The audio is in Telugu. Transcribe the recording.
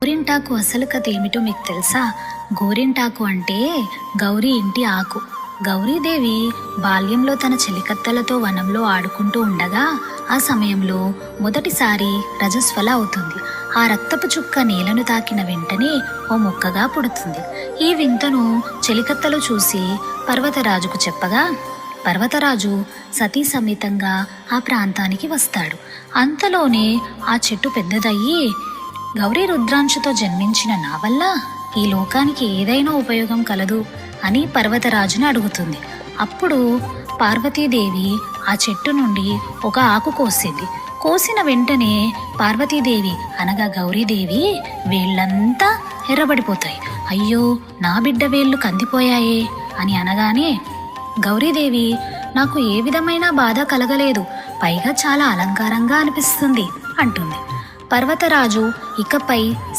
గోరింటాకు అసలు కథ ఏమిటో మీకు తెలుసా? గోరింటాకు అంటే గౌరీ ఇంటి ఆకు. గౌరీదేవి బాల్యంలో తన చెలికత్తెలతో వనంలో ఆడుకుంటూ ఉండగా ఆ సమయంలో మొదటిసారి రజస్వల అవుతుంది. ఆ రక్తపు చుక్క నేలను తాకిన వెంటనే ఓ మొక్కగా పుడుతుంది. ఈ వింతను చెలికత్తెలు చూసి పర్వతరాజుకు చెప్పగా పర్వతరాజు సతీ సమేతంగా ఆ ప్రాంతానికి వస్తాడు. అంతలోనే ఆ చెట్టు పెద్దదయ్యి, గౌరీ రుద్రాంశతో జన్మించిన నా వల్ల ఈ లోకానికి ఏదైనా ఉపయోగం కలదు అని పర్వతరాజుని అడుగుతుంది. అప్పుడు పార్వతీదేవి ఆ చెట్టు నుండి ఒక ఆకు కోసింది. కోసిన వెంటనే పార్వతీదేవి అనగా గౌరీదేవి వేళ్ళంతా ఎర్రబడిపోతాయి. అయ్యో, నా బిడ్డ వేళ్ళు కందిపోయాయే అని అనగానే గౌరీదేవి నాకు ఏ విధమైన బాధ కలగలేదు, పైగా చాలా అలంకారంగా అనిపిస్తుంది అంటుంది. పర్వతరాజు ఇకపై స్త్రీ